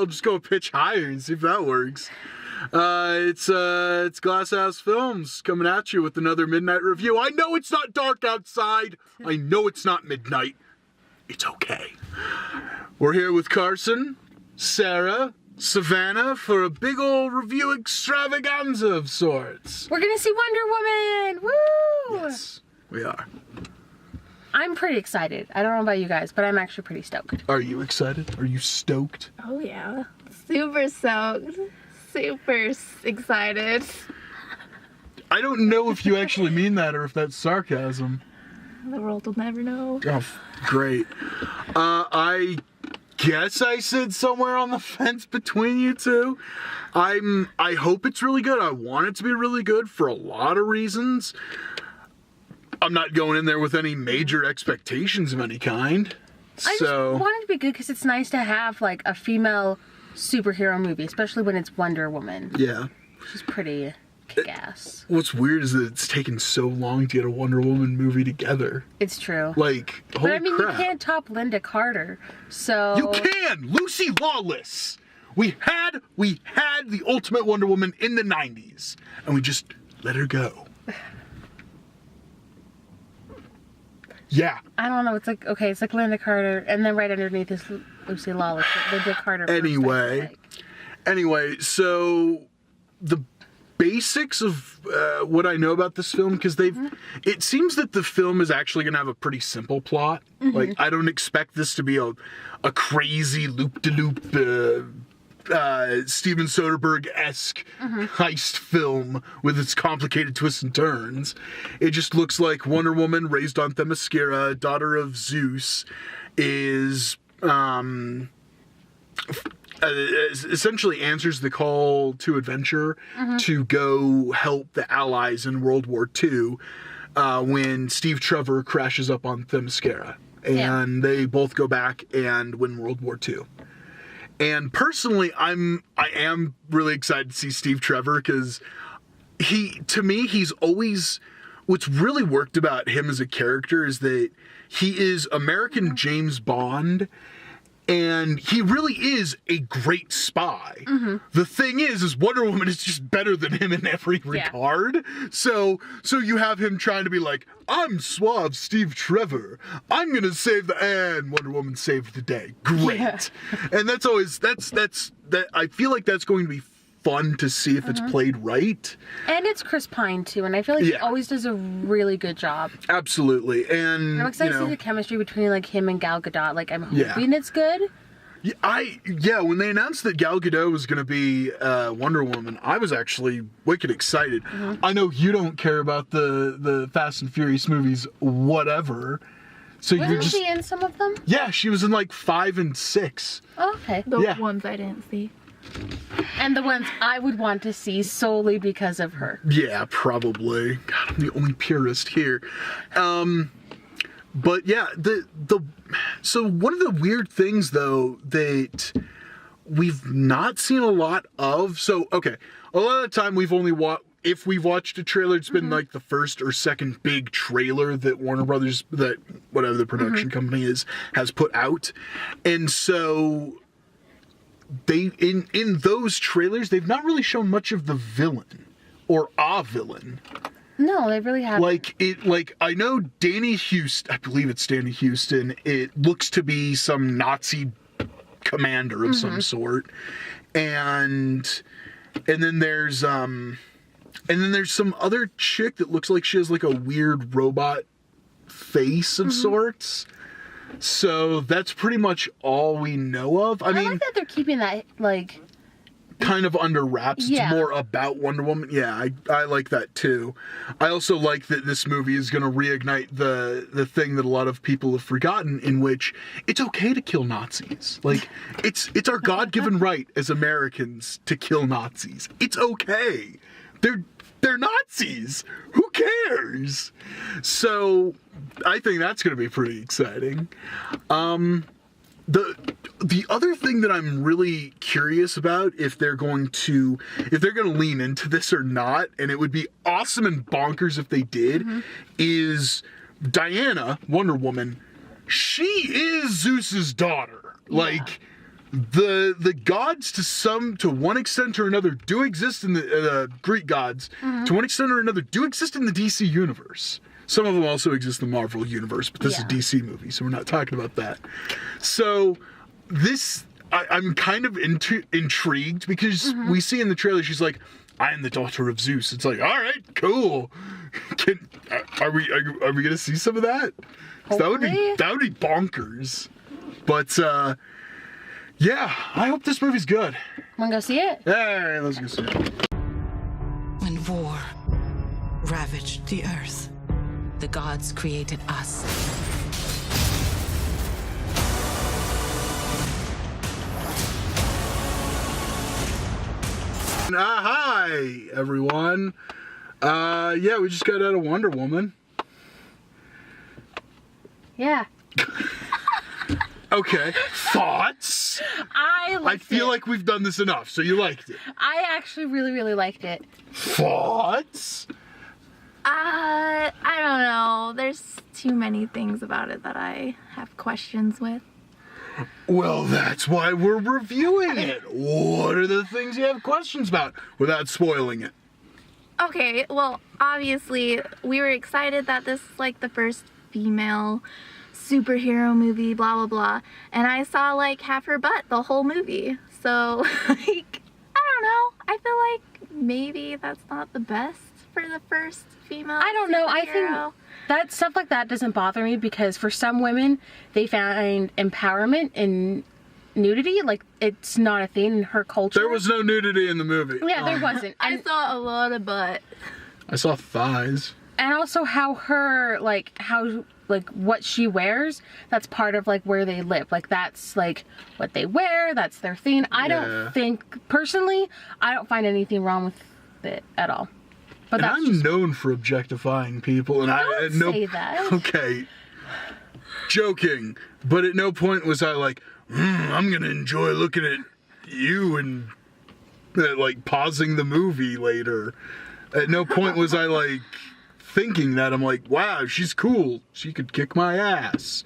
I'll just go a pitch higher and see if that works. It's Glass House Films coming at you with another midnight review. I know it's not dark outside. I know it's not midnight. It's okay. We're here with Carson, Sarah, Savannah for a big old review extravaganza of sorts. We're gonna see Wonder Woman! Woo! Yes, we are. I'm pretty excited. I don't know about you guys, but I'm actually pretty stoked. Are you excited? Are you stoked? Oh yeah, super stoked. Super excited. I don't know if you actually mean that or if that's sarcasm. The world will never know. Oh, great. I guess I sit somewhere on the fence between you two. I hope it's really good. I want it to be really good for a lot of reasons. I'm not going in there with any major expectations of any kind. I just want it to be good because it's nice to have like a female superhero movie, especially when it's Wonder Woman. Yeah. She's pretty kick-ass. What's weird is that it's taken so long to get a Wonder Woman movie together. It's true. Like, holy But I mean, crap. you can't top Linda Carter, so... You can! Lucy Lawless! We had the ultimate Wonder Woman in the 90s, and we just let her go. Yeah. I don't know, it's like, okay, it's like Linda Carter, and then right underneath is Lucy Lawless, Linda Carter first, Anyway, so the basics of what I know about this film, because it seems that the film is actually going to have a pretty simple plot. Like, I don't expect this to be a crazy loop-de-loop Steven Soderbergh-esque heist film with its complicated twists and turns. It just looks like Wonder Woman, raised on Themyscira, daughter of Zeus, is essentially answers the call to adventure to go help the Allies in World War II when Steve Trevor crashes up on Themyscira. And they both go back and win World War II. And personally, I am really excited to see Steve Trevor because to me, he's always, what's really worked about him as a character is that he is American James Bond, and he really is a great spy. The thing is Wonder Woman is just better than him in every regard. So you have him trying to be like, I'm suave Steve Trevor. I'm gonna save and Wonder Woman saved the day. Great. Yeah. And that's always that I feel like that's going to be fun to see if it's played right. And it's Chris Pine too, and I feel like he always does a really good job. Absolutely. And I'm excited to see the chemistry between like him and Gal Gadot. Like I'm hoping it's good. Yeah, when they announced that Gal Gadot was going to be Wonder Woman, I was actually wicked excited. I know you don't care about the Fast and Furious movies, whatever. So Wasn't she in some of them? Yeah, she was in like 5 and 6. Oh, okay. The ones I didn't see. And the ones I would want to see solely because of her. Yeah, probably. God, I'm the only purist here. But yeah, so one of the weird things though that we've not seen a lot of. So okay, a lot of the time we've only if we've watched a trailer, it's been like the first or second big trailer that Warner Brothers, that whatever the production company is, has put out, and so. They in those trailers, they've not really shown much of the villain or a villain. No, they really haven't. I know Danny Houston, I believe it's Danny Houston. It looks to be some Nazi commander of some sort, and then there's some other chick that looks like she has like a weird robot face of sorts. So that's pretty much all we know of. I mean, like that they're keeping that like kind of under wraps. It's more about Wonder Woman. Yeah, I like that too. I also like that this movie is going to reignite the thing that a lot of people have forgotten, in which it's okay to kill Nazis. Like it's our God-given right as Americans to kill Nazis. It's okay. They're Nazis. Who cares? So I think that's going to be pretty exciting. The other thing that I'm really curious about, if they're going to lean into this or not, and it would be awesome and bonkers if they did, is Diana, Wonder Woman. She is Zeus's daughter. Yeah. Like, the gods to one extent or another do exist in the Greek gods to one extent or another do exist in the DC universe. Some of them also exist in the Marvel universe, but this is a DC movie, so we're not talking about that. So this, I'm kind of intrigued because we see in the trailer she's like, I am the daughter of Zeus. It's like, all right, cool. Are we gonna see some of that? That would be bonkers. But yeah, I hope this movie's good. Wanna go see it? Yeah, let's go see it. When war ravaged the earth, the gods created us. Hi, everyone. Yeah, we just got out of Wonder Woman. Yeah. Okay, thoughts? I feel like we've done this enough, so you liked it. I actually really, really liked it. Thoughts? I don't know. There's too many things about it that I have questions with. Well, that's why we're reviewing it. What are the things you have questions about without spoiling it? Okay, well, obviously, we were excited that this is like the first female superhero movie, blah, blah, blah. And I saw like half her butt the whole movie. So, like, I don't know. I feel like maybe that's not the best for the first female I don't know. I superhero. think that stuff like that doesn't bother me because for some women, they find empowerment in nudity. Like, it's not a thing in her culture. There was no nudity in the movie. Yeah, there wasn't. I saw a lot of butt. I saw thighs. And also how what she wears, that's part of like where they live. Like that's like what they wear, that's their thing. I don't think, personally, I don't find anything wrong with it at all. But And that's I'm just, known for objectifying people, and don't say that. Okay, joking, but at no point was I like, I'm gonna enjoy looking at you and like pausing the movie later. At no point was I like thinking that. I'm like, wow, she's cool. She could kick my ass.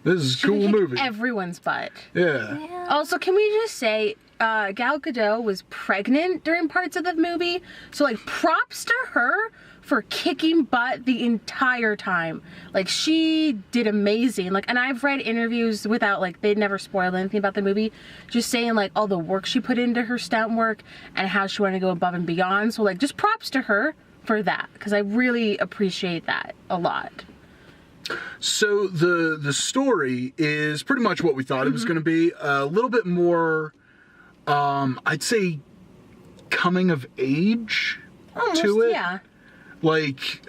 This is a cool movie. Everyone's butt. Yeah. Also, can we just say, Gal Gadot was pregnant during parts of the movie, so like props to her for kicking butt the entire time. Like, she did amazing. Like, and I've read interviews without, like, they'd never spoiled anything about the movie, just saying like all the work she put into her stunt work and how she wanted to go above and beyond. So like, just props to her for that, because I really appreciate that a lot. So the story is pretty much what we thought it was going to be. A little bit more, I'd say, coming of age to it. Yeah. Like,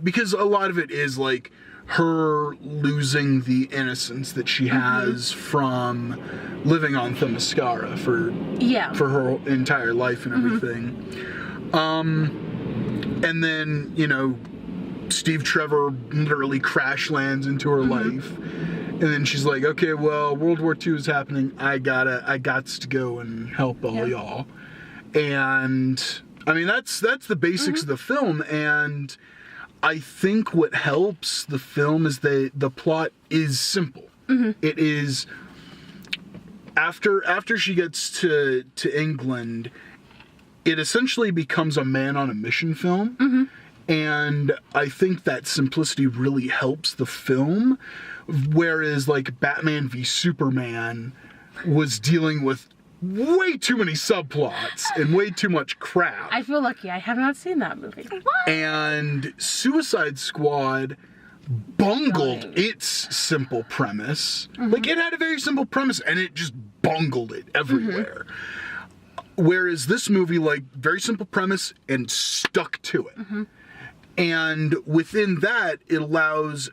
because a lot of it is like her losing the innocence that she has from living on Themyscira for her entire life and everything. And then, you know, Steve Trevor literally crash lands into her life. And then she's like, okay, well, World War II is happening. I gots to go and help all y'all. And I mean, that's the basics of the film. And I think what helps the film is that the plot is simple. It is after she gets to England, it essentially becomes a man on a mission film. And I think that simplicity really helps the film. Whereas like Batman v Superman was dealing with way too many subplots and way too much crap. I feel lucky. I have not seen that movie. And Suicide Squad bungled its simple premise. Like, it had a very simple premise and it just bungled it everywhere. Whereas this movie, like, very simple premise and stuck to it. And within that, it allowed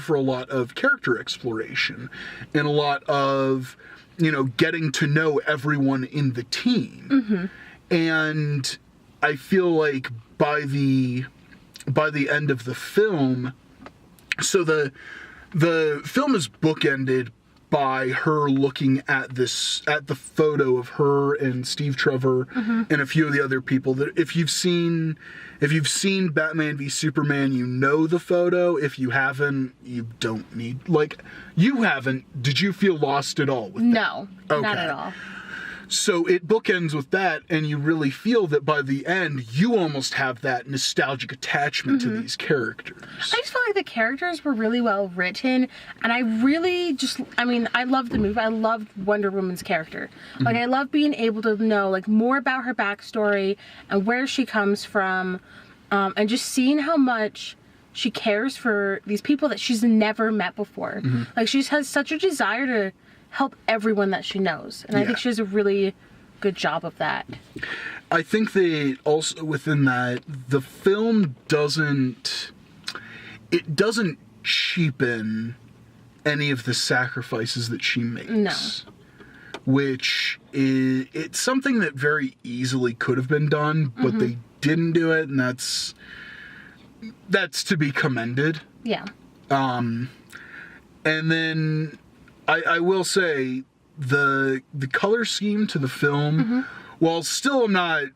for a lot of character exploration and a lot of, you know, getting to know everyone in the team. And I feel like by the end of the film, so the film is bookended by her looking at the photo of her and Steve Trevor and a few of the other people. That if you've seen Batman v Superman, you know the photo. If you haven't, you don't need, like, you haven't. Did you feel lost at all with that? No, Okay. not at all. So it bookends with that, and you really feel that by the end, you almost have that nostalgic attachment to these characters. I just felt like the characters were really well written, and I really I loved the movie. I loved Wonder Woman's character. Like, I love being able to know, like, more about her backstory and where she comes from, and just seeing how much she cares for these people that she's never met before. Like, she has such a desire to help everyone that she knows, and I think she does a really good job of that. I think they also, within that, the film doesn't cheapen any of the sacrifices that she makes. No. Which is, it's something that very easily could have been done, but they didn't do it, and that's to be commended. Yeah. And then I will say the color scheme to the film, while still I'm not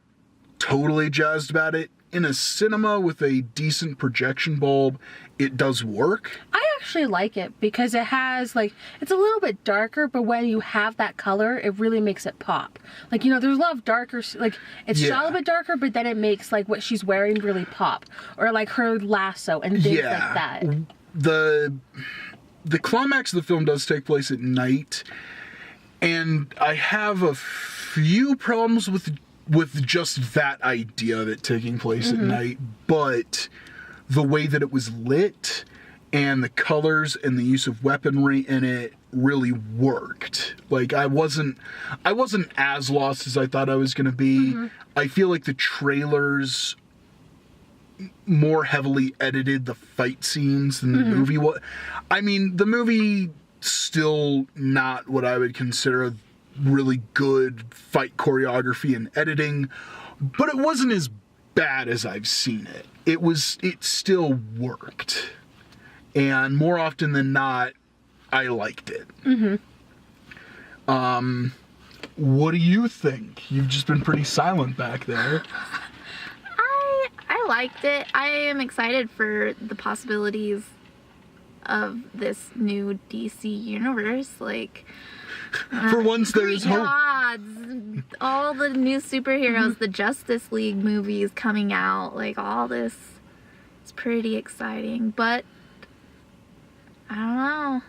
totally jazzed about it, in a cinema with a decent projection bulb, it does work. I actually like it because it has, like, it's a little bit darker, but when you have that color, it really makes it pop. Like, you know, there's a lot of darker, like, it's shot a little bit darker, but then it makes, like, what she's wearing really pop. Or, like, her lasso and things like that. The climax of the film does take place at night, and I have a few problems with just that idea of it taking place at night, but the way that it was lit and the colors and the use of weaponry in it really worked. Like, I wasn't as lost as I thought I was going to be. I feel like the trailers more heavily edited the fight scenes than the movie was. I mean, the movie still not what I would consider a really good fight choreography and editing, but it wasn't as bad as I've seen it. It still worked. And more often than not, I liked it. What do you think? You've just been pretty silent back there. I liked it. I am excited for the possibilities of this new DC universe. Like, for once, there's hope. Gods, all the new superheroes, the Justice League movies coming out, like, all this is pretty exciting. But I don't know.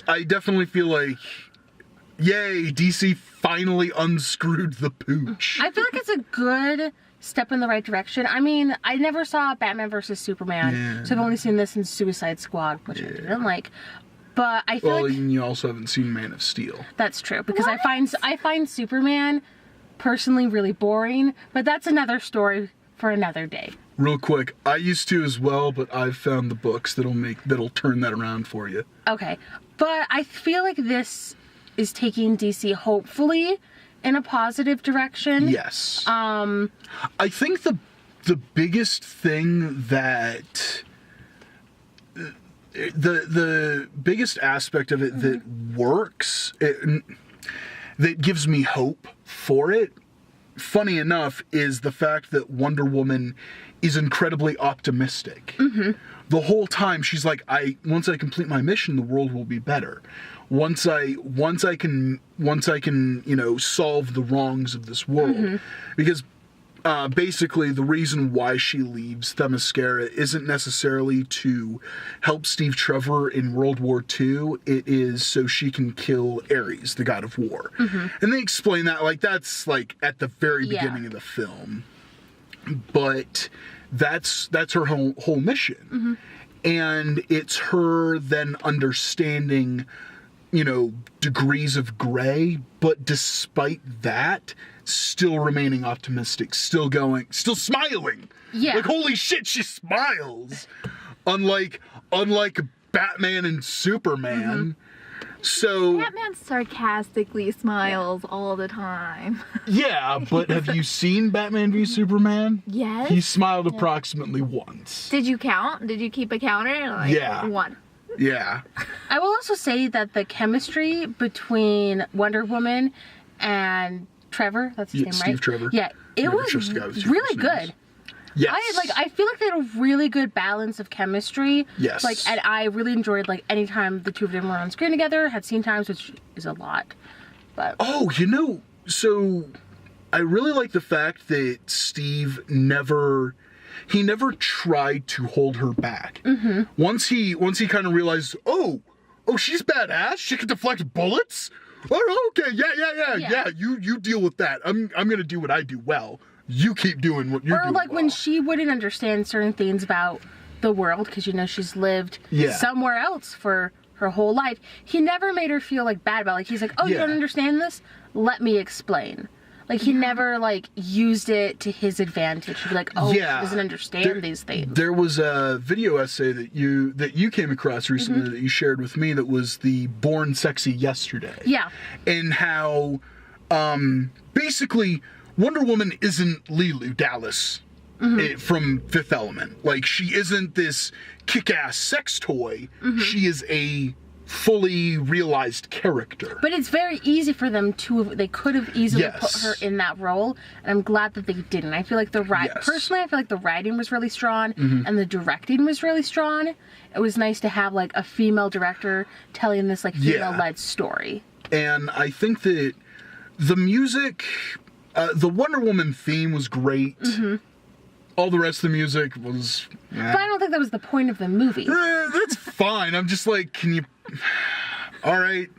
I definitely feel like, yay, DC finally unscrewed the pooch. I feel like it's a good step in the right direction. I mean, I never saw Batman vs Superman, so I've only seen this in Suicide Squad, which I didn't like. But I feel like you also haven't seen Man of Steel. That's true, because I find Superman personally really boring, but that's another story for another day. Real quick, I used to as well, but I've found the books that'll turn that around for you. Okay, but I feel like this is taking DC hopefully in a positive direction. Yes. I think the biggest thing that the biggest aspect of it that works, that gives me hope for it, funny enough, is the fact that Wonder Woman is incredibly optimistic. The whole time she's like, once I complete my mission, the world will be better. Once I can, you know, solve the wrongs of this world. Because basically the reason why she leaves Themyscira isn't necessarily to help Steve Trevor in World War II. It is so she can kill Ares, the god of war. And they explain that, like, that's like at the very beginning of the film. But that's her whole mission. And it's her then understanding, you know, degrees of gray, but despite that, still remaining optimistic, still smiling. Yeah. Like, holy shit, she smiles. Unlike Batman and Superman. So Batman sarcastically smiles all the time. yeah, but have you seen Batman v Superman? Yes. He smiled approximately once. Did you count? Did you keep a counter? Like, Yeah. 1. Yeah. I will also say that the chemistry between Wonder Woman and Trevor, that's his name, right? Steve Trevor. Yeah, it Never was trust a guy with two really first names. good. Yes. I feel like they had a really good balance of chemistry. Yes. Like, and I really enjoyed, like, anytime the two of them were on screen together, had scene times, which is a lot. But Oh, so I really like the fact that Steve never tried to hold her back. Mm-hmm. Once he kind of realized, oh, she's badass. She can deflect bullets. Oh, okay, yeah. You deal with that. I'm gonna do what I do well. You keep doing what you're doing. Or like well. when she wouldn't understand certain things about the world, because she's lived somewhere else for her whole life. He never made her feel like bad about it. Like he's like, oh, you don't understand this? Let me explain. Like he never like used it to his advantage. He'd be like, oh, she doesn't understand these things. There was a video essay that you came across recently that you shared with me that was the Born Sexy Yesterday. Yeah. And how basically Wonder Woman isn't Leeloo Dallas from Fifth Element. Like, she isn't this kick-ass sex toy. She is a fully realized character. But it's very easy for them they could have easily put her in that role, and I'm glad that they didn't. I feel like personally, I feel like the writing was really strong, and the directing was really strong. It was nice to have, like, a female director telling this, like, female-led story. And I think that the music... the Wonder Woman theme was great. All the rest of the music was... But I don't think that was the point of the movie. That's fine. I'm just like, can you... All right.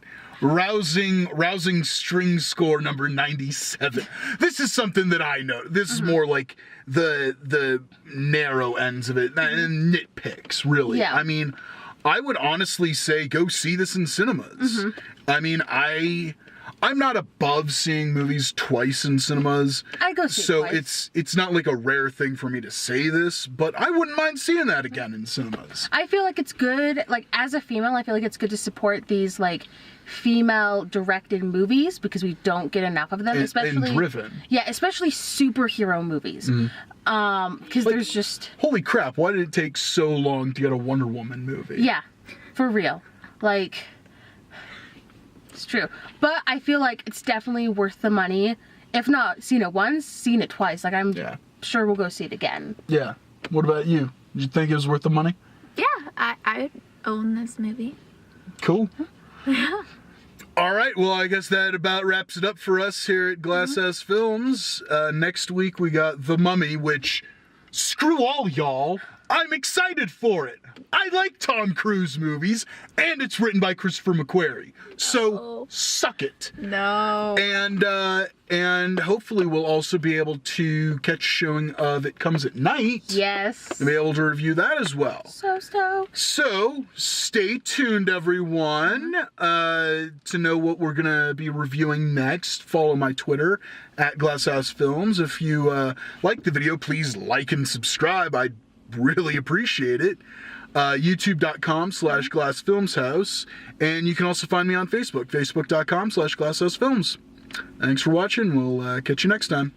Rousing string score number 97. This is something that I know. This is more like the narrow ends of it. And nitpicks, really. Yeah. I mean, I would honestly say go see this in cinemas. I mean, I'm not above seeing movies twice in cinemas. I go see it so twice. it's not like a rare thing for me to say this, but I wouldn't mind seeing that again in cinemas. I feel like it's good, like, as a female, I feel like it's good to support these, like, female-directed movies, because we don't get enough of them, especially... And driven. Yeah, especially superhero movies. Because there's just... Holy crap, why did it take so long to get a Wonder Woman movie? Yeah, for real. Like... It's true. But I feel like it's definitely worth the money. If not seen it once, seen it twice. Like, I'm sure we'll go see it again. Yeah. What about you? Did you think it was worth the money? Yeah, I own this movie. Cool. All right, well, I guess that about wraps it up for us here at Glass House Films. Next week we got The Mummy, which, screw all y'all, I'm excited for it. I like Tom Cruise movies, and it's written by Christopher McQuarrie. So, suck it. No. And hopefully we'll also be able to catch a showing of It Comes at Night. Yes. And be able to review that as well. So stoked. So, stay tuned, everyone, to know what we're going to be reviewing next. Follow my Twitter, at Glasshouse Films. If you like the video, please like and subscribe. I'd really appreciate it. YouTube.com/GlassFilmsHouse. And you can also find me on Facebook, Facebook.com/GlassHouseFilms. Thanks for watching. We'll catch you next time.